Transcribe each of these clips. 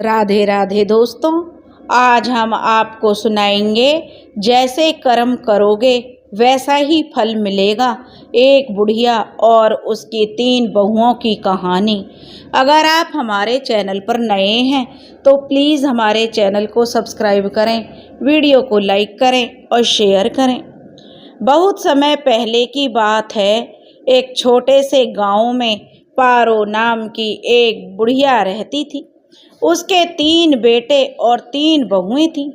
राधे राधे दोस्तों, आज हम आपको सुनाएंगे जैसे कर्म करोगे वैसा ही फल मिलेगा। एक बुढ़िया और उसकी 3 बहुओं की कहानी। अगर आप हमारे चैनल पर नए हैं तो प्लीज़ हमारे चैनल को सब्सक्राइब करें, वीडियो को लाइक करें और शेयर करें। बहुत समय पहले की बात है। एक छोटे से गांव में पारो नाम की एक बुढ़िया रहती थी। उसके 3 बेटे और 3 बहुएं थीं।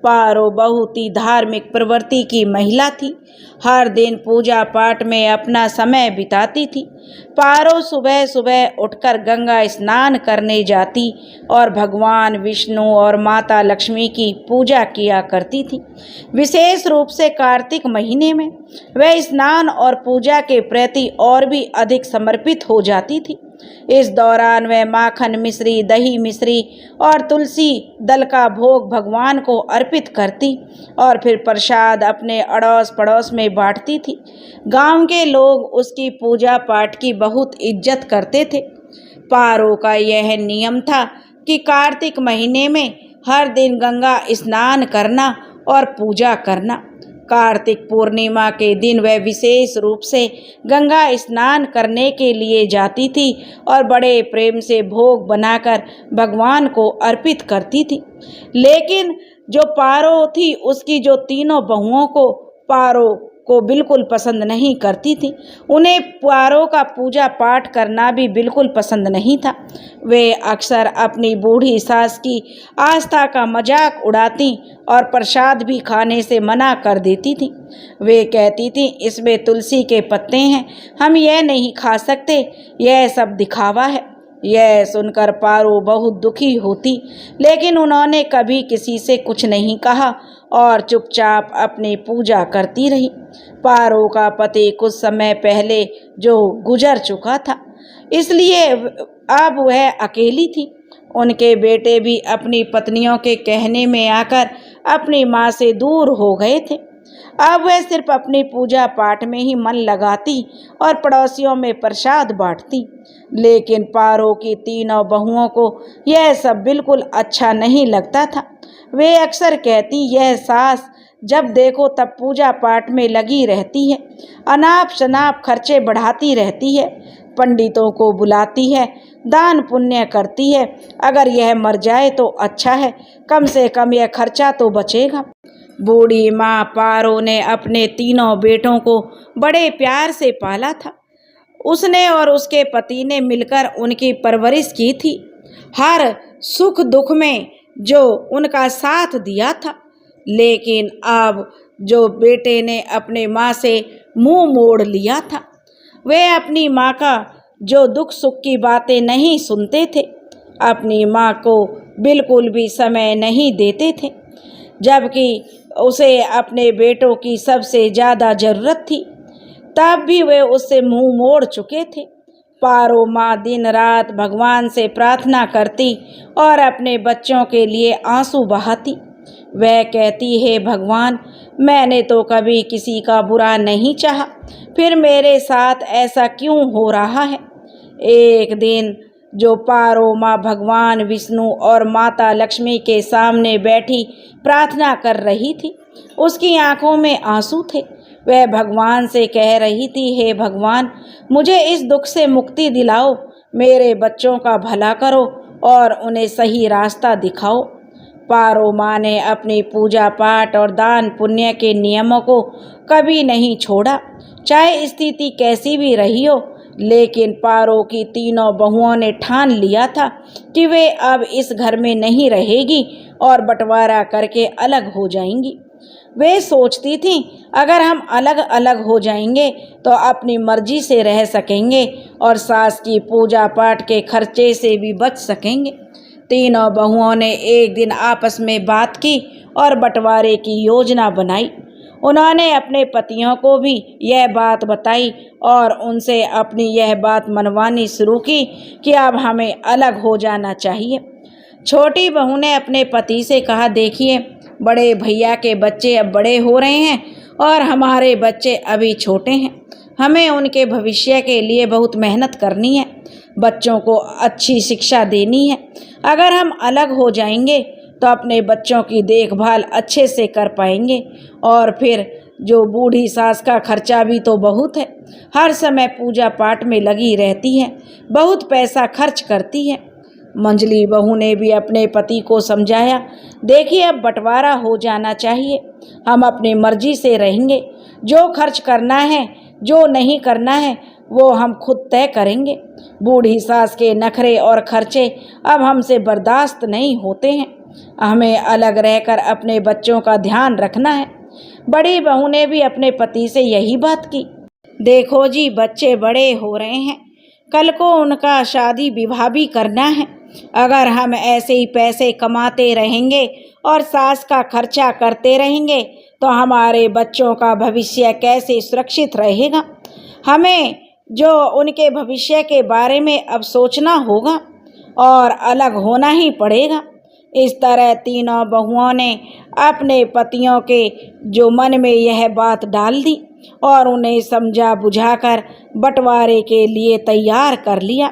पारो बहुत ही धार्मिक प्रवृत्ति की महिला थी। हर दिन पूजा पाठ में अपना समय बिताती थी। पारो सुबह सुबह उठकर गंगा स्नान करने जाती और भगवान विष्णु और माता लक्ष्मी की पूजा किया करती थी। विशेष रूप से कार्तिक महीने में वह स्नान और पूजा के प्रति और भी अधिक समर्पित हो जाती थी। इस दौरान वह माखन मिश्री, दही मिश्री और तुलसी दल का भोग भगवान को अर्पित करती और फिर प्रसाद अपने अड़ोस पड़ोस में बांटती थी। गांव के लोग उसकी पूजा पाठ की बहुत इज्जत करते थे। पारो का यह नियम था कि कार्तिक महीने में हर दिन गंगा स्नान करना और पूजा करना। कार्तिक पूर्णिमा के दिन वह विशेष रूप से गंगा स्नान करने के लिए जाती थी और बड़े प्रेम से भोग बनाकर भगवान को अर्पित करती थी। लेकिन जो पारो थी, उसकी जो 3 बहुओं को पारो को बिल्कुल पसंद नहीं करती थी। उन्हें पारो का पूजा पाठ करना भी बिल्कुल पसंद नहीं था। वे अक्सर अपनी बूढ़ी सास की आस्था का मजाक उड़ाती और प्रसाद भी खाने से मना कर देती थी। वे कहती थी, इसमें तुलसी के पत्ते हैं, हम यह नहीं खा सकते, यह सब दिखावा है। यह सुनकर पारो बहुत दुखी होती, लेकिन उन्होंने कभी किसी से कुछ नहीं कहा और चुपचाप अपनी पूजा करती रही। पारो का पति कुछ समय पहले जो गुजर चुका था, इसलिए अब वह अकेली थी। उनके बेटे भी अपनी पत्नियों के कहने में आकर अपनी माँ से दूर हो गए थे। अब वह सिर्फ अपनी पूजा पाठ में ही मन लगाती और पड़ोसियों में प्रसाद बांटती। लेकिन पारो की 3 बहुओं को यह सब बिल्कुल अच्छा नहीं लगता था। वे अक्सर कहती, यह सास जब देखो तब पूजा पाठ में लगी रहती है, अनाप शनाप खर्चे बढ़ाती रहती है, पंडितों को बुलाती है, दान पुण्य करती है। अगर यह मर जाए तो अच्छा है, कम से कम यह खर्चा तो बचेगा। बूढ़ी माँ पारो ने अपने 3 बेटों को बड़े प्यार से पाला था। उसने और उसके पति ने मिलकर उनकी परवरिश की थी। हर सुख दुख में जो उनका साथ दिया था। लेकिन अब जो बेटे ने अपने माँ से मुंह मोड़ लिया था, वे अपनी माँ का जो दुख सुख की बातें नहीं सुनते थे, अपनी माँ को बिल्कुल भी समय नहीं देते थे, जबकि उसे अपने बेटों की सबसे ज़्यादा ज़रूरत थी। तब भी वे उससे मुंह मोड़ चुके थे। पारो माँ दिन रात भगवान से प्रार्थना करती और अपने बच्चों के लिए आंसू बहाती। वह कहती, हे भगवान, मैंने तो कभी किसी का बुरा नहीं चाहा, फिर मेरे साथ ऐसा क्यों हो रहा है। एक दिन जो पारो माँ भगवान विष्णु और माता लक्ष्मी के सामने बैठी प्रार्थना कर रही थी, उसकी आंखों में आंसू थे। वह भगवान से कह रही थी, हे भगवान, मुझे इस दुख से मुक्ति दिलाओ, मेरे बच्चों का भला करो और उन्हें सही रास्ता दिखाओ। पारो माँ ने अपनी पूजा पाठ और दान पुण्य के नियमों को कभी नहीं छोड़ा, चाहे स्थिति कैसी भी रही हो। लेकिन पारो की 3 बहुओं ने ठान लिया था कि वे अब इस घर में नहीं रहेगी और बंटवारा करके अलग हो जाएंगी। वे सोचती थीं, अगर हम अलग अलग हो जाएंगे तो अपनी मर्जी से रह सकेंगे और सास की पूजा पाठ के खर्चे से भी बच सकेंगे। 3 बहुओं ने एक दिन आपस में बात की और बंटवारे की योजना बनाई। उन्होंने अपने पतियों को भी यह बात बताई और उनसे अपनी यह बात मनवानी शुरू की कि अब हमें अलग हो जाना चाहिए। छोटी बहू ने अपने पति से कहा, देखिए, बड़े भैया के बच्चे अब बड़े हो रहे हैं और हमारे बच्चे अभी छोटे हैं। हमें उनके भविष्य के लिए बहुत मेहनत करनी है। बच्चों को अच्छी शिक्षा देनी है। अगर हम अलग हो जाएंगे तो अपने बच्चों की देखभाल अच्छे से कर पाएंगे। और फिर जो बूढ़ी सास का खर्चा भी तो बहुत है, हर समय पूजा पाठ में लगी रहती है, बहुत पैसा खर्च करती है। मंझली बहू ने भी अपने पति को समझाया, देखिए अब बंटवारा हो जाना चाहिए, हम अपनी मर्जी से रहेंगे, जो खर्च करना है जो नहीं करना है वो हम खुद तय करेंगे। बूढ़ी सास के नखरे और खर्चे अब हमसे बर्दाश्त नहीं होते हैं, हमें अलग रहकर अपने बच्चों का ध्यान रखना है। बड़ी बहू ने भी अपने पति से यही बात की। देखो जी, बच्चे बड़े हो रहे हैं, कल को उनका शादी विवाह भी करना है। अगर हम ऐसे ही पैसे कमाते रहेंगे और सास का खर्चा करते रहेंगे तो हमारे बच्चों का भविष्य कैसे सुरक्षित रहेगा। हमें जो उनके भविष्य के बारे में अब सोचना होगा और अलग होना ही पड़ेगा। इस तरह तीनों बहुओं ने अपने पतियों के जो मन में यह बात डाल दी और उन्हें समझा बुझाकर बंटवारे के लिए तैयार कर लिया।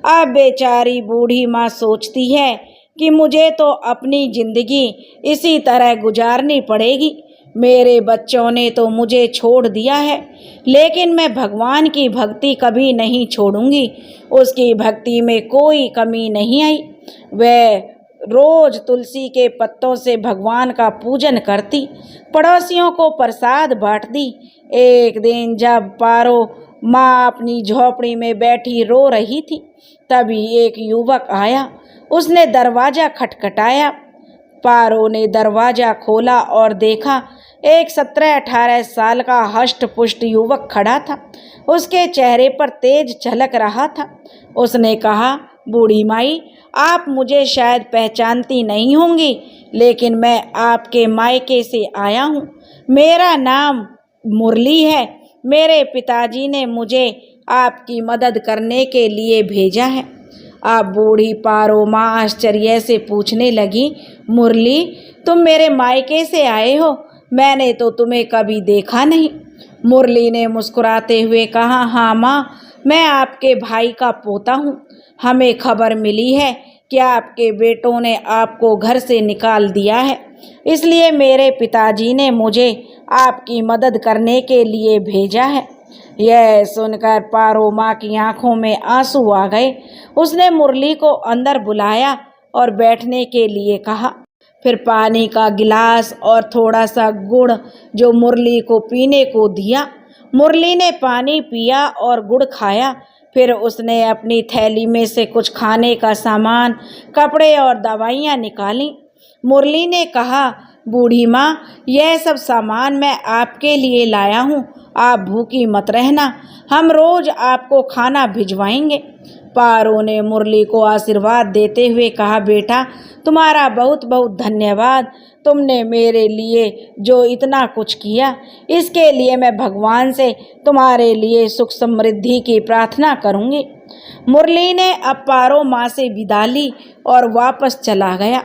अब बेचारी बूढ़ी माँ सोचती है कि मुझे तो अपनी जिंदगी इसी तरह गुजारनी पड़ेगी। मेरे बच्चों ने तो मुझे छोड़ दिया है, लेकिन मैं भगवान की भक्ति कभी नहीं छोड़ूंगी। उसकी भक्ति में कोई कमी नहीं आई। वह रोज तुलसी के पत्तों से भगवान का पूजन करती, पड़ोसियों को प्रसाद बांटती। एक दिन जब पारो माँ अपनी झोपड़ी में बैठी रो रही थी, तभी एक युवक आया। उसने दरवाज़ा खटखटाया। पारो ने दरवाज़ा खोला और देखा एक 17-18 साल का हष्ट पुष्ट युवक खड़ा था। उसके चेहरे पर तेज झलक रहा था। उसने कहा, बूढ़ी माई, आप मुझे शायद पहचानती नहीं होंगी, लेकिन मैं आपके मायके से आया हूँ। मेरा नाम मुरली है। मेरे पिताजी ने मुझे आपकी मदद करने के लिए भेजा है। अब बूढ़ी पारो माँ आश्चर्य से पूछने लगी, मुरली, तुम मेरे मायके से आए हो? मैंने तो तुम्हें कभी देखा नहीं। मुरली ने मुस्कुराते हुए कहा, हाँ माँ, मैं आपके भाई का पोता हूँ। हमें खबर मिली है कि आपके बेटों ने आपको घर से निकाल दिया है, इसलिए मेरे पिताजी ने मुझे आपकी मदद करने के लिए भेजा है। यह सुनकर पारो माँ की आंखों में आंसू आ गए। उसने मुरली को अंदर बुलाया और बैठने के लिए कहा। फिर पानी का गिलास और थोड़ा सा गुड़ जो मुरली को पीने को दिया। मुरली ने पानी पिया और गुड़ खाया। फिर उसने अपनी थैली में से कुछ खाने का सामान, कपड़े और दवाइयाँ निकाली। मुरली ने कहा, बूढ़ी माँ, यह सब सामान मैं आपके लिए लाया हूँ, आप भूखी मत रहना, हम रोज आपको खाना भिजवाएंगे। पारो ने मुरली को आशीर्वाद देते हुए कहा, बेटा, तुम्हारा बहुत बहुत धन्यवाद। तुमने मेरे लिए जो इतना कुछ किया, इसके लिए मैं भगवान से तुम्हारे लिए सुख समृद्धि की प्रार्थना करूँगी। मुरली ने अब पारो माँ से विदा ली और वापस चला गया।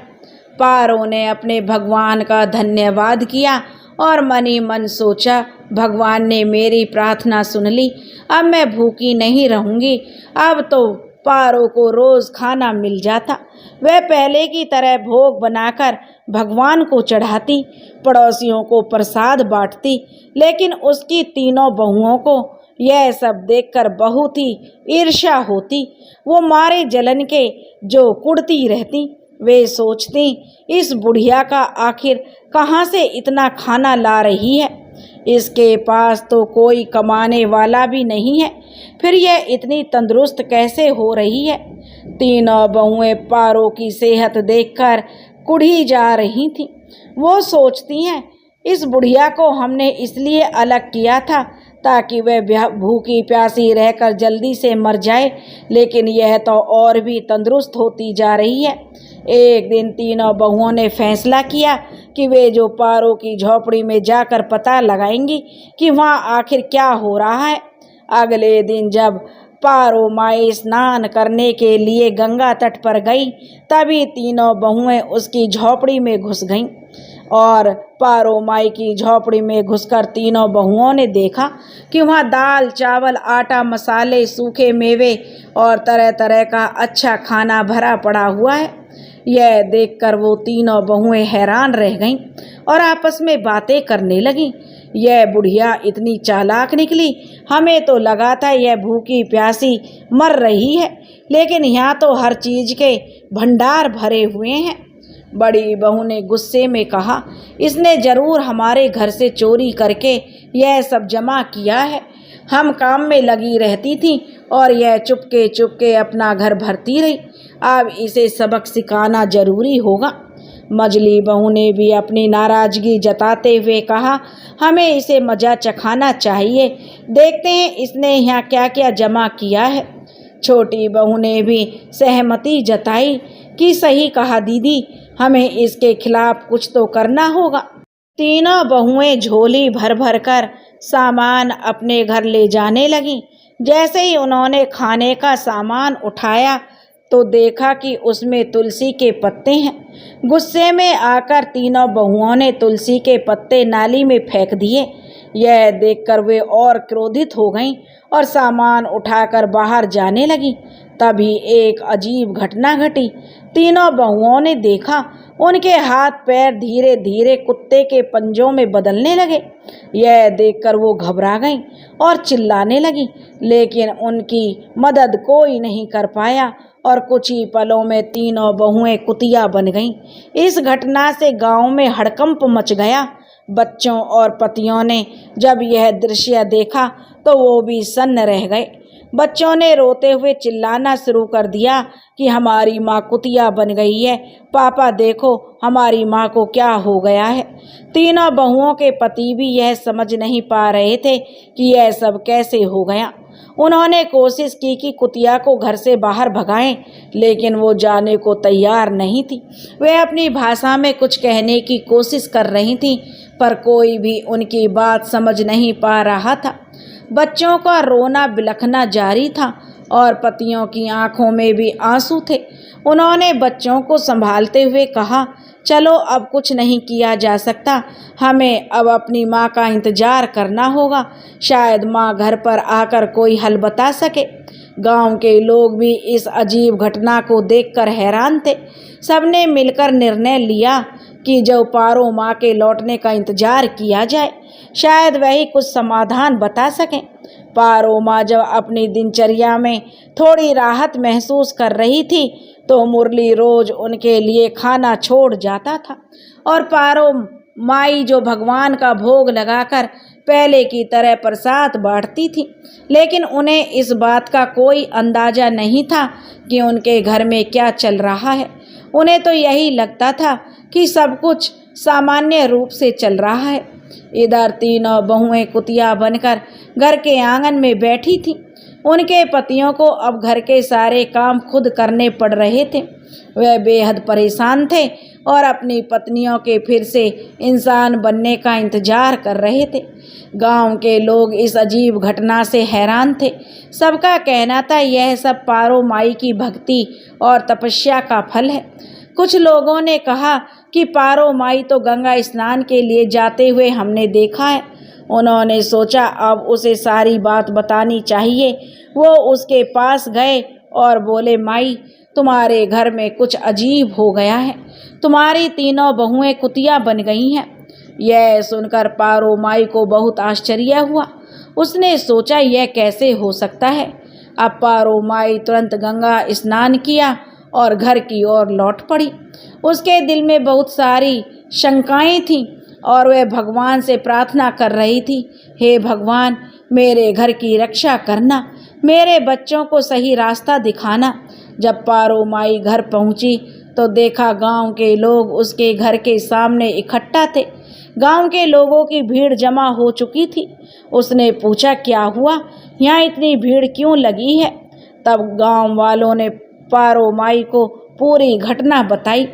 पारो ने अपने भगवान का धन्यवाद किया और मन ही मन सोचा, भगवान ने मेरी प्रार्थना सुन ली, अब मैं भूखी नहीं रहूँगी। अब तो पारो को रोज़ खाना मिल जाता। वह पहले की तरह भोग बनाकर भगवान को चढ़ाती, पड़ोसियों को प्रसाद बांटती। लेकिन उसकी तीनों बहुओं को यह सब देखकर बहुत ही ईर्ष्या होती। वो मारे जलन के जो कुढ़ती रहती। वे सोचती, इस बुढ़िया का आखिर कहाँ से इतना खाना ला रही है, इसके पास तो कोई कमाने वाला भी नहीं है, फिर यह इतनी तंदुरुस्त कैसे हो रही है। तीनों बहुएं पारो की सेहत देखकर कुढ़ी जा रही थीं। वो सोचती हैं, इस बुढ़िया को हमने इसलिए अलग किया था ताकि वह भूखी प्यासी रहकर जल्दी से मर जाए, लेकिन यह तो और भी तंदुरुस्त होती जा रही है। एक दिन तीनों बहुओं ने फैसला किया कि वे जो पारो की झोपड़ी में जाकर पता लगाएंगी कि वहाँ आखिर क्या हो रहा है। अगले दिन जब पारो माई स्नान करने के लिए गंगा तट पर गई, तभी तीनों बहुएं उसकी झोपड़ी में घुस गईं। और पारो माई की झोपड़ी में घुसकर तीनों बहुओं ने देखा कि वहाँ दाल चावल आटा मसाले सूखे मेवे और तरह तरह का अच्छा खाना भरा पड़ा हुआ है। यह देखकर वो तीनों बहुएं हैरान रह गईं और आपस में बातें करने लगीं। यह बुढ़िया इतनी चालाक निकली, हमें तो लगा था यह भूखी प्यासी मर रही है, लेकिन यहाँ तो हर चीज के भंडार भरे हुए हैं। बड़ी बहू ने गुस्से में कहा, इसने जरूर हमारे घर से चोरी करके यह सब जमा किया है। हम काम में लगी रहती थी और यह चुपके चुपके अपना घर भरती रही। अब इसे सबक सिखाना जरूरी होगा। मझली बहू ने भी अपनी नाराजगी जताते हुए कहा, हमें इसे मजा चखाना चाहिए, देखते हैं इसने यहाँ क्या क्या जमा किया है। छोटी बहू ने भी सहमति जताई कि सही कहा दीदी, हमें इसके खिलाफ कुछ तो करना होगा। तीनों बहुएं झोली भर भर कर सामान अपने घर ले जाने लगीं। जैसे ही उन्होंने खाने का सामान उठाया तो देखा कि उसमें तुलसी के पत्ते हैं। गुस्से में आकर तीनों बहुओं ने तुलसी के पत्ते नाली में फेंक दिए। यह देखकर वे और क्रोधित हो गईं और सामान उठाकर बाहर जाने लगीं। तभी एक अजीब घटना घटी। तीनों बहुओं ने देखा उनके हाथ पैर धीरे धीरे कुत्ते के पंजों में बदलने लगे। यह देखकर वो घबरा गईं और चिल्लाने लगीं, लेकिन उनकी मदद कोई नहीं कर पाया और कुछ ही पलों में तीनों बहुएं कुतिया बन गईं। इस घटना से गांव में हड़कंप मच गया। बच्चों और पतियों ने जब यह दृश्य देखा तो वो भी सन्न रह गए। बच्चों ने रोते हुए चिल्लाना शुरू कर दिया कि हमारी माँ कुतिया बन गई है, पापा देखो हमारी माँ को क्या हो गया है। तीनों बहुओं के पति भी यह समझ नहीं पा रहे थे कि यह सब कैसे हो गया। उन्होंने कोशिश की कि कुतिया को घर से बाहर भगाएं, लेकिन वो जाने को तैयार नहीं थी। वे अपनी भाषा में कुछ कहने की कोशिश कर रही थी, पर कोई भी उनकी बात समझ नहीं पा रहा था। बच्चों का रोना बिलखना जारी था और पतियों की आंखों में भी आंसू थे। उन्होंने बच्चों को संभालते हुए कहा, चलो अब कुछ नहीं किया जा सकता, हमें अब अपनी माँ का इंतजार करना होगा, शायद माँ घर पर आकर कोई हल बता सके। गांव के लोग भी इस अजीब घटना को देखकर हैरान थे। सबने मिलकर निर्णय लिया कि जो पारो माँ के लौटने का इंतजार किया जाए, शायद वही कुछ समाधान बता सकें। पारो माँ जब अपनी दिनचर्या में थोड़ी राहत महसूस कर रही थी तो मुरली रोज उनके लिए खाना छोड़ जाता था और पारो माई जो भगवान का भोग लगाकर पहले की तरह प्रसाद बांटती थी, लेकिन उन्हें इस बात का कोई अंदाजा नहीं था कि उनके घर में क्या चल रहा है। उन्हें तो यही लगता था कि सब कुछ सामान्य रूप से चल रहा है। इधर तीनों बहुएं कुतिया बनकर घर के आंगन में बैठी थीं। उनके पतियों को अब घर के सारे काम खुद करने पड़ रहे थे। वह बेहद परेशान थे और अपनी पत्नियों के फिर से इंसान बनने का इंतजार कर रहे थे। गांव के लोग इस अजीब घटना से हैरान थे। सबका कहना था यह सब पारो माई की भक्ति और तपस्या का फल है। कुछ लोगों ने कहा कि पारो माई तो गंगा स्नान के लिए जाते हुए हमने देखा है। उन्होंने सोचा अब उसे सारी बात बतानी चाहिए। वो उसके पास गए और बोले, माई तुम्हारे घर में कुछ अजीब हो गया है, तुम्हारी तीनों बहुएं कुतिया बन गई हैं। यह सुनकर पारो माई को बहुत आश्चर्य हुआ। उसने सोचा यह कैसे हो सकता है। अब पारो माई तुरंत गंगा स्नान किया और घर की ओर लौट पड़ी। उसके दिल में बहुत सारी शंकाएं थीं और वह भगवान से प्रार्थना कर रही थी, हे भगवान मेरे घर की रक्षा करना, मेरे बच्चों को सही रास्ता दिखाना। जब पारो माई घर पहुंची तो देखा गांव के लोग उसके घर के सामने इकट्ठा थे। गांव के लोगों की भीड़ जमा हो चुकी थी। उसने पूछा, क्या हुआ, यहाँ इतनी भीड़ क्यों लगी है? तब गांव वालों ने पारो माई को पूरी घटना बताई।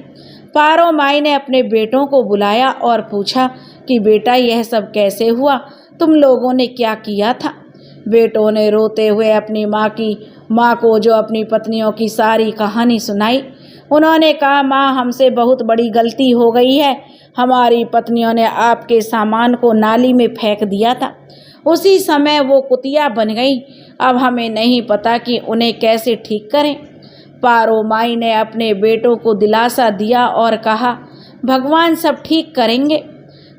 पारो माई ने अपने बेटों को बुलाया और पूछा कि बेटा यह सब कैसे हुआ, तुम लोगों ने क्या किया था? बेटों ने रोते हुए अपनी माँ को जो अपनी पत्नियों की सारी कहानी सुनाई। उन्होंने कहा, माँ, हमसे बहुत बड़ी गलती हो गई है। हमारी पत्नियों ने आपके सामान को नाली में फेंक दिया था। उसी समय वो कुतिया बन गई। अब हमें नहीं पता कि उन्हें कैसे ठीक करें। पारो माई ने अपने बेटों को दिलासा दिया और कहा, भगवान सब ठीक करेंगे।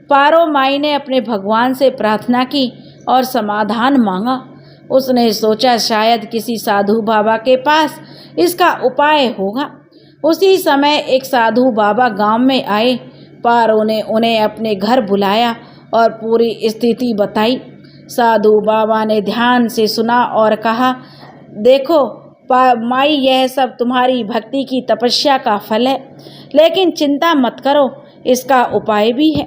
पारो माई ने अपने भगवान से प्रार्थना की और समाधान मांगा। उसने सोचा शायद किसी साधु बाबा के पास इसका उपाय होगा। उसी समय एक साधु बाबा गांव में आए। पारो ने उन्हें अपने घर बुलाया और पूरी स्थिति बताई। साधु बाबा ने ध्यान से सुना और कहा, देखो माई, यह सब तुम्हारी भक्ति की तपस्या का फल है, लेकिन चिंता मत करो, इसका उपाय भी है।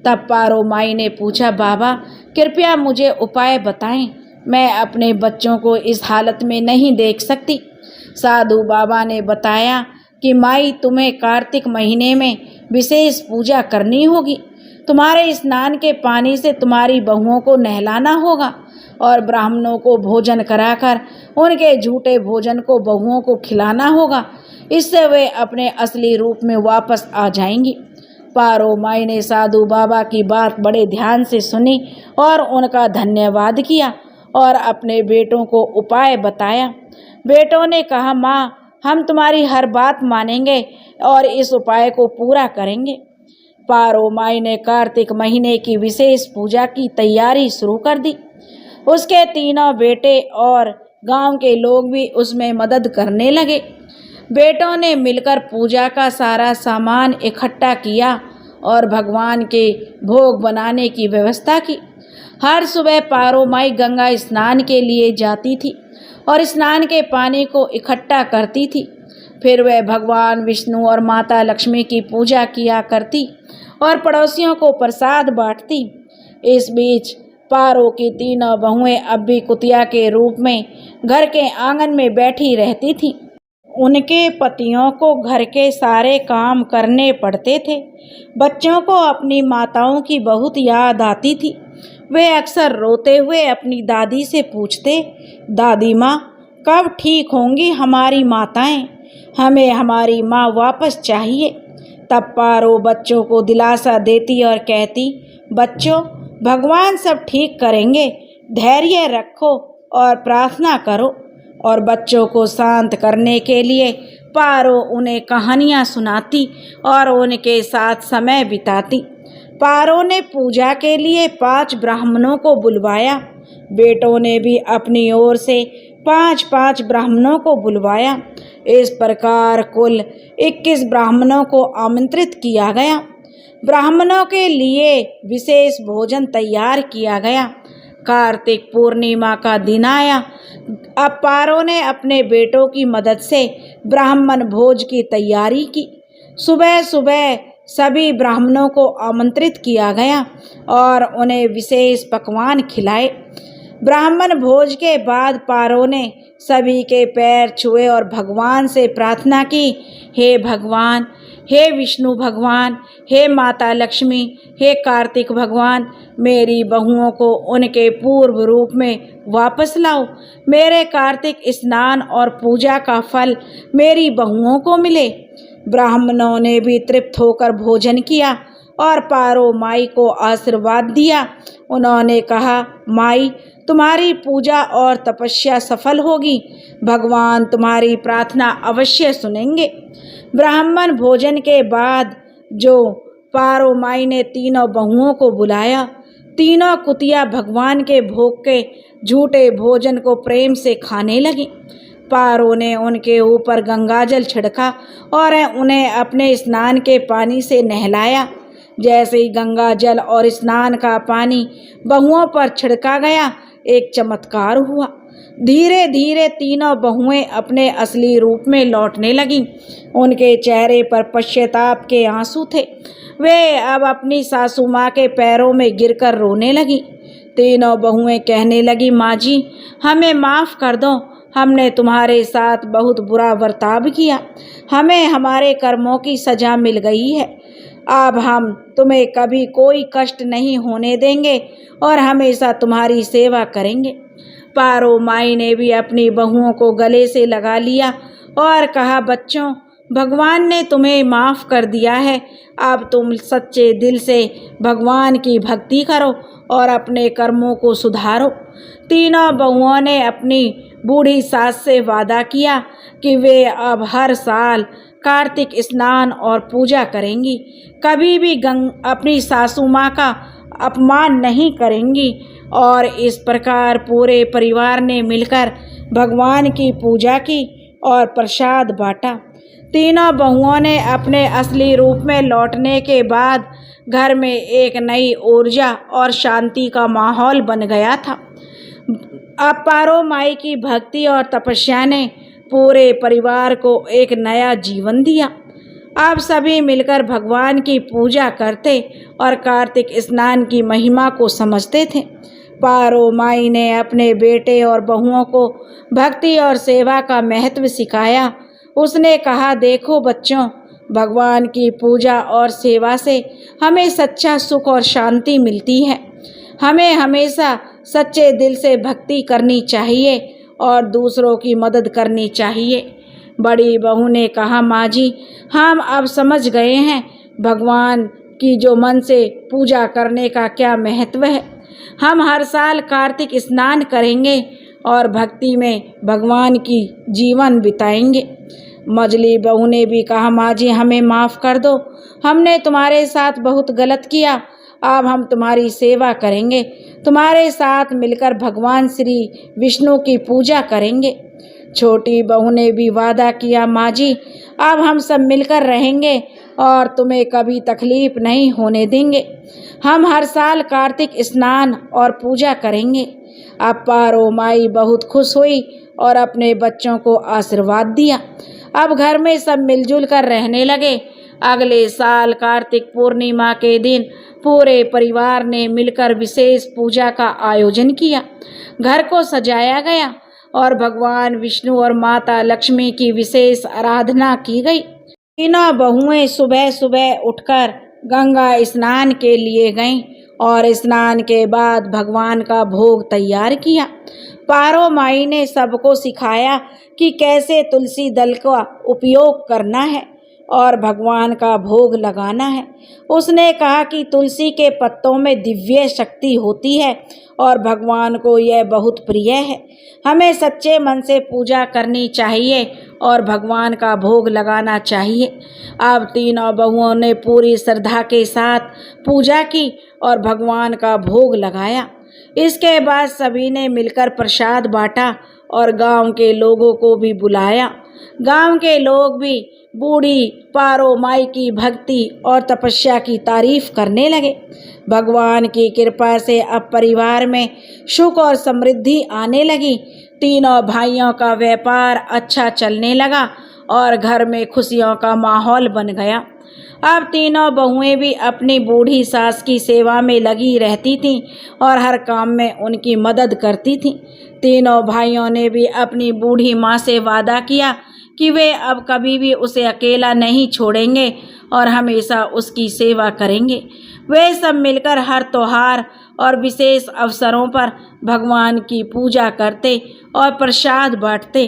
तब पारो माई ने पूछा, बाबा कृपया मुझे उपाय बताएं, मैं अपने बच्चों को इस हालत में नहीं देख सकती। साधु बाबा ने बताया कि माई, तुम्हें कार्तिक महीने में विशेष पूजा करनी होगी। तुम्हारे स्नान के पानी से तुम्हारी बहुओं को नहलाना होगा और ब्राह्मणों को भोजन कराकर उनके झूठे भोजन को बहुओं को खिलाना होगा। इससे वे अपने असली रूप में वापस आ जाएंगी। पारो माई ने साधु बाबा की बात बड़े ध्यान से सुनी और उनका धन्यवाद किया और अपने बेटों को उपाय बताया। बेटों ने कहा, माँ, हम तुम्हारी हर बात मानेंगे और इस उपाय को पूरा करेंगे। पारो माई ने कार्तिक महीने की विशेष पूजा की तैयारी शुरू कर दी। उसके तीनों बेटे और गांव के लोग भी उसमें मदद करने लगे। बेटों ने मिलकर पूजा का सारा सामान इकट्ठा किया और भगवान के भोग बनाने की व्यवस्था की। हर सुबह पारो माई गंगा स्नान के लिए जाती थी और स्नान के पानी को इकट्ठा करती थी। फिर वह भगवान विष्णु और माता लक्ष्मी की पूजा किया करती और पड़ोसियों को प्रसाद बांटती। इस बीच पारो की तीनों बहुएं अब भी कुतिया के रूप में घर के आंगन में बैठी रहती थीं। उनके पतियों को घर के सारे काम करने पड़ते थे। बच्चों को अपनी माताओं की बहुत याद आती थी। वे अक्सर रोते हुए अपनी दादी से पूछते, दादी माँ, कब ठीक होंगी हमारी माताएं? हमें हमारी माँ वापस चाहिए। तब पारो बच्चों को दिलासा देती और कहती, बच्चों, भगवान सब ठीक करेंगे, धैर्य रखो और प्रार्थना करो। और बच्चों को शांत करने के लिए पारो उन्हें कहानियाँ सुनाती और उनके साथ समय बिताती। पारो ने पूजा के लिए 5 ब्राह्मणों को बुलवाया। बेटों ने भी अपनी ओर से 5-5 ब्राह्मणों को बुलवाया। इस प्रकार कुल 21 ब्राह्मणों को आमंत्रित किया गया। ब्राह्मणों के लिए विशेष भोजन तैयार किया गया। कार्तिक पूर्णिमा का दिन आया। अब पारो ने अपने बेटों की मदद से ब्राह्मण भोज की तैयारी की। सुबह सुबह सभी ब्राह्मणों को आमंत्रित किया गया और उन्हें विशेष पकवान खिलाए। ब्राह्मण भोज के बाद पारो ने सभी के पैर छुए और भगवान से प्रार्थना की, हे भगवान, हे विष्णु भगवान, हे माता लक्ष्मी, हे कार्तिक भगवान, मेरी बहुओं को उनके पूर्व रूप में वापस लाओ। मेरे कार्तिक स्नान और पूजा का फल मेरी बहुओं को मिले। ब्राह्मणों ने भी तृप्त होकर भोजन किया और पारो माई को आशीर्वाद दिया। उन्होंने कहा, माई, तुम्हारी पूजा और तपस्या सफल होगी। भगवान तुम्हारी प्रार्थना अवश्य सुनेंगे। ब्राह्मण भोजन के बाद जो पारो माई ने तीनों बहुओं को बुलाया। तीनों कुतिया भगवान के भोग के झूठे भोजन को प्रेम से खाने लगी। पारो ने उनके ऊपर गंगाजल छिड़का और उन्हें अपने स्नान के पानी से नहलाया। जैसे ही गंगा जल और स्नान का पानी बहुओं पर छिड़का गया, एक चमत्कार हुआ। धीरे धीरे तीनों बहुएं अपने असली रूप में लौटने लगीं। उनके चेहरे पर पश्चाताप के आंसू थे। वे अब अपनी सासू माँ के पैरों में गिरकर रोने लगीं। तीनों बहुएं कहने लगी, माँ जी, हमें माफ़ कर दो, हमने तुम्हारे साथ बहुत बुरा बर्ताव किया। हमें हमारे कर्मों की सज़ा मिल गई है। अब हम तुम्हें कभी कोई कष्ट नहीं होने देंगे और हमेशा तुम्हारी सेवा करेंगे। पारो माई ने भी अपनी बहुओं को गले से लगा लिया और कहा, बच्चों, भगवान ने तुम्हें माफ़ कर दिया है। अब तुम सच्चे दिल से भगवान की भक्ति करो और अपने कर्मों को सुधारो। तीनों बहुओं ने अपनी बूढ़ी सास से वादा किया कि वे अब हर साल कार्तिक स्नान और पूजा करेंगी, कभी भी अपनी सासू माँ का अपमान नहीं करेंगी। और इस प्रकार पूरे परिवार ने मिलकर भगवान की पूजा की और प्रसाद बांटा। तीनों बहुओं ने अपने असली रूप में लौटने के बाद घर में एक नई ऊर्जा और शांति का माहौल बन गया था। अब पारो माई की भक्ति और तपस्या ने पूरे परिवार को एक नया जीवन दिया। अब सभी मिलकर भगवान की पूजा करते और कार्तिक स्नान की महिमा को समझते थे। पारो माई ने अपने बेटे और बहुओं को भक्ति और सेवा का महत्व सिखाया। उसने कहा, देखो बच्चों, भगवान की पूजा और सेवा से हमें सच्चा सुख और शांति मिलती है। हमें हमेशा सच्चे दिल से भक्ति करनी चाहिए और दूसरों की मदद करनी चाहिए। बड़ी बहू ने कहा, माँ जी, हम अब समझ गए हैं भगवान की जो मन से पूजा करने का क्या महत्व है। हम हर साल कार्तिक स्नान करेंगे और भक्ति में भगवान की जीवन बिताएंगे। मझली बहू ने भी कहा, माँ जी, हमें माफ़ कर दो, हमने तुम्हारे साथ बहुत गलत किया। अब हम तुम्हारी सेवा करेंगे, तुम्हारे साथ मिलकर भगवान श्री विष्णु की पूजा करेंगे। छोटी बहू ने भी वादा किया, माँ जी, अब हम सब मिलकर रहेंगे और तुम्हें कभी तकलीफ नहीं होने देंगे। हम हर साल कार्तिक स्नान और पूजा करेंगे। अब पारो माई बहुत खुश हुई और अपने बच्चों को आशीर्वाद दिया। अब घर में सब मिलजुल कर रहने लगे। अगले साल कार्तिक पूर्णिमा के दिन पूरे परिवार ने मिलकर विशेष पूजा का आयोजन किया। घर को सजाया गया और भगवान विष्णु और माता लक्ष्मी की विशेष आराधना की गई। तीनों बहुएं सुबह सुबह उठकर गंगा स्नान के लिए गईं और स्नान के बाद भगवान का भोग तैयार किया। पारो माई ने सबको सिखाया कि कैसे तुलसी दल का उपयोग करना है और भगवान का भोग लगाना है। उसने कहा कि तुलसी के पत्तों में दिव्य शक्ति होती है और भगवान को यह बहुत प्रिय है। हमें सच्चे मन से पूजा करनी चाहिए और भगवान का भोग लगाना चाहिए। अब तीनों बहुओं ने पूरी श्रद्धा के साथ पूजा की और भगवान का भोग लगाया। इसके बाद सभी ने मिलकर प्रसाद बांटा और गांव के लोगों को भी बुलाया। गांव के लोग भी बूढ़ी पारो माई की भक्ति और तपस्या की तारीफ करने लगे। भगवान की कृपा से अब परिवार में सुख और समृद्धि आने लगी। तीनों भाइयों का व्यापार अच्छा चलने लगा और घर में खुशियों का माहौल बन गया। अब तीनों बहुएं भी अपनी बूढ़ी सास की सेवा में लगी रहती थीं और हर काम में उनकी मदद करती थीं। तीनों भाइयों ने भी अपनी बूढ़ी माँ से वादा किया कि वे अब कभी भी उसे अकेला नहीं छोड़ेंगे और हमेशा उसकी सेवा करेंगे। वे सब मिलकर हर त्योहार और विशेष अवसरों पर भगवान की पूजा करते और प्रसाद बांटते।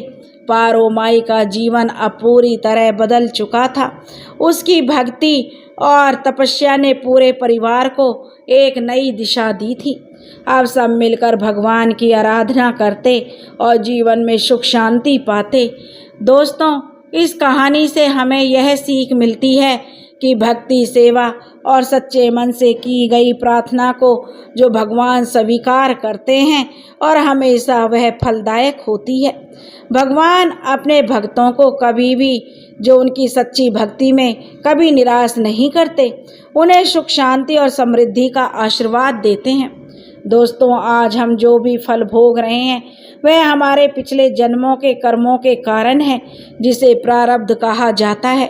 पारो माई का जीवन अब पूरी तरह बदल चुका था। उसकी भक्ति और तपस्या ने पूरे परिवार को एक नई दिशा दी थी। अब सब मिलकर भगवान की आराधना करते और जीवन में सुख शांति पाते। दोस्तों, इस कहानी से हमें यह सीख मिलती है कि भक्ति, सेवा और सच्चे मन से की गई प्रार्थना को जो भगवान स्वीकार करते हैं और हमेशा वह फलदायक होती है। भगवान अपने भक्तों को कभी भी जो उनकी सच्ची भक्ति में कभी निराश नहीं करते, उन्हें सुख शांति और समृद्धि का आशीर्वाद देते हैं। दोस्तों, आज हम जो भी फल भोग रहे हैं वह हमारे पिछले जन्मों के कर्मों के कारण है, जिसे प्रारब्ध कहा जाता है।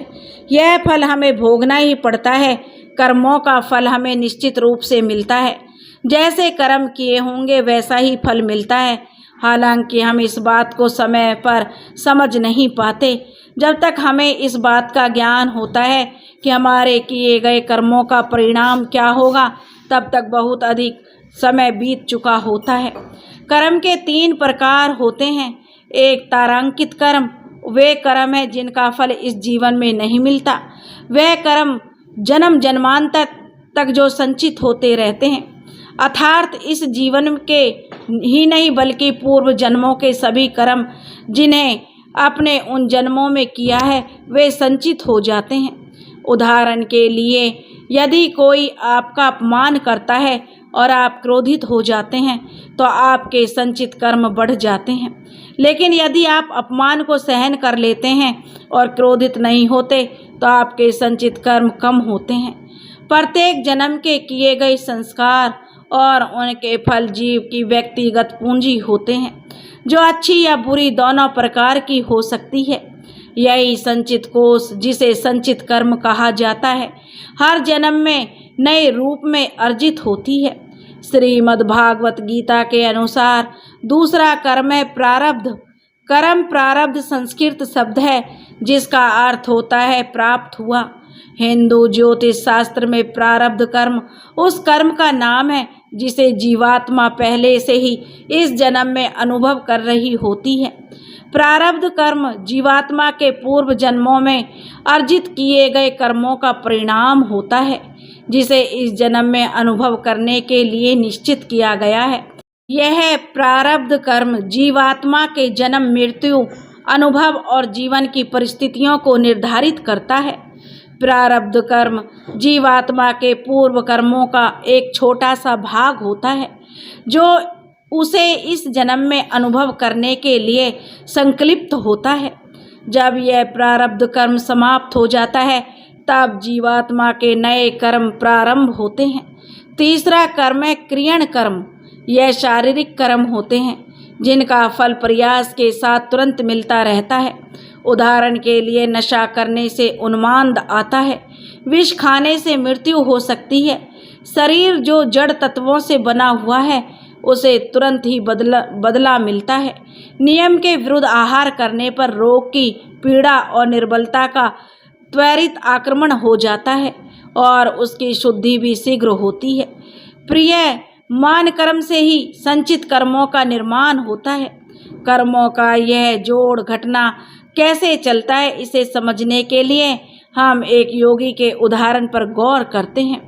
यह फल हमें भोगना ही पड़ता है। कर्मों का फल हमें निश्चित रूप से मिलता है। जैसे कर्म किए होंगे वैसा ही फल मिलता है। हालांकि हम इस बात को समय पर समझ नहीं पाते। जब तक हमें इस बात का ज्ञान होता है कि हमारे किए गए कर्मों का परिणाम क्या होगा, तब तक बहुत अधिक समय बीत चुका होता है। कर्म के 3 प्रकार होते हैं। एक तारांकित कर्म, वे कर्म है जिनका फल इस जीवन में नहीं मिलता। वह कर्म जन्म जन्मांतर तक जो संचित होते रहते हैं, अर्थात इस जीवन के ही नहीं बल्कि पूर्व जन्मों के सभी कर्म जिन्हें आपने उन जन्मों में किया है वे संचित हो जाते हैं। उदाहरण के लिए यदि कोई आपका अपमान करता है और आप क्रोधित हो जाते हैं तो आपके संचित कर्म बढ़ जाते हैं। लेकिन यदि आप अपमान को सहन कर लेते हैं और क्रोधित नहीं होते तो आपके संचित कर्म कम होते हैं। प्रत्येक जन्म के किए गए संस्कार और उनके फल जीव की व्यक्तिगत पूंजी होते हैं, जो अच्छी या बुरी दोनों प्रकार की हो सकती है। यही संचित कोष, जिसे संचित कर्म कहा जाता है, हर जन्म में नए रूप में अर्जित होती है। श्रीमद् भागवत गीता के अनुसार दूसरा कर्म है प्रारब्ध। कर्म प्रारब्ध संस्कृत शब्द है जिसका अर्थ होता है प्राप्त हुआ। हिंदू ज्योतिष शास्त्र में प्रारब्ध कर्म उस कर्म का नाम है जिसे जीवात्मा पहले से ही इस जन्म में अनुभव कर रही होती है। प्रारब्ध कर्म जीवात्मा के पूर्व जन्मों में अर्जित किए गए कर्मों का परिणाम होता है, जिसे इस जन्म में अनुभव करने के लिए निश्चित किया गया है। यह प्रारब्ध कर्म जीवात्मा के जन्म, मृत्यु, अनुभव और जीवन की परिस्थितियों को निर्धारित करता है। प्रारब्ध कर्म जीवात्मा के पूर्व कर्मों का एक छोटा सा भाग होता है जो उसे इस जन्म में अनुभव करने के लिए संकल्पित होता है। जब यह प्रारब्ध कर्म समाप्त हो जाता है तब जीवात्मा के नए कर्म प्रारंभ होते हैं। तीसरा कर्म है क्रियण कर्म। यह शारीरिक कर्म होते हैं जिनका फल प्रयास के साथ तुरंत मिलता रहता है। उदाहरण के लिए नशा करने से उन्माद आता है, विष खाने से मृत्यु हो सकती है। शरीर जो जड़ तत्वों से बना हुआ है उसे तुरंत ही बदला मिलता है। नियम के विरुद्ध आहार करने पर रोग की पीड़ा और निर्बलता का त्वरित आक्रमण हो जाता है और उसकी शुद्धि भी शीघ्र होती है। प्रिय मान कर्म से ही संचित कर्मों का निर्माण होता है। कर्मों का यह जोड़ घटना कैसे चलता है, इसे समझने के लिए हम एक योगी के उदाहरण पर गौर करते हैं।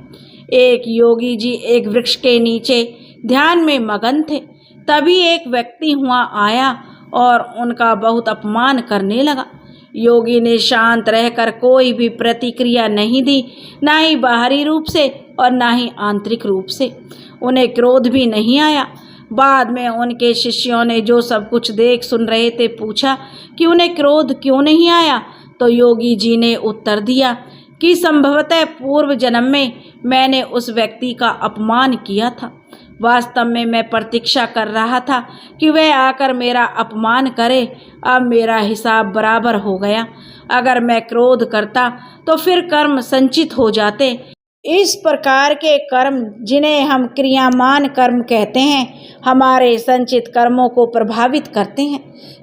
एक योगी जी एक वृक्ष के नीचे ध्यान में मगन थे। तभी एक व्यक्ति हुआ आया और उनका बहुत अपमान करने लगा। योगी ने शांत रहकर कोई भी प्रतिक्रिया नहीं दी, ना ही बाहरी रूप से और ना ही आंतरिक रूप से। उन्हें क्रोध भी नहीं आया। बाद में उनके शिष्यों ने जो सब कुछ देख सुन रहे थे पूछा कि उन्हें क्रोध क्यों नहीं आया, तो योगी जी ने उत्तर दिया कि संभवतः पूर्व जन्म में मैंने उस व्यक्ति का अपमान किया था। वास्तव में मैं प्रतीक्षा कर रहा था कि वह आकर मेरा अपमान करे। अब मेरा हिसाब बराबर हो गया। अगर मैं क्रोध करता तो फिर कर्म संचित हो जाते। इस प्रकार के कर्म, जिन्हें हम क्रियामान कर्म कहते हैं, हमारे संचित कर्मों को प्रभावित करते हैं।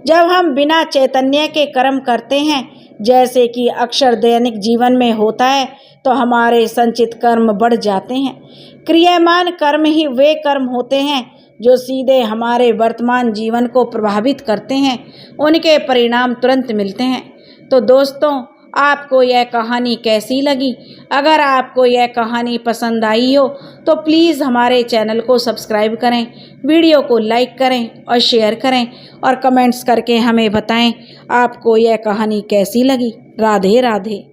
जब हम बिना चैतन्य के कर्म करते हैं, जैसे कि अक्सर दैनिक जीवन में होता है, तो हमारे संचित कर्म बढ़ जाते हैं। क्रियामान कर्म ही वे कर्म होते हैं जो सीधे हमारे वर्तमान जीवन को प्रभावित करते हैं। उनके परिणाम तुरंत मिलते हैं। तो दोस्तों, आपको यह कहानी कैसी लगी? अगर आपको यह कहानी पसंद आई हो तो प्लीज़ हमारे चैनल को सब्सक्राइब करें, वीडियो को लाइक करें और शेयर करें और कमेंट्स करके हमें बताएं आपको यह कहानी कैसी लगी। राधे राधे।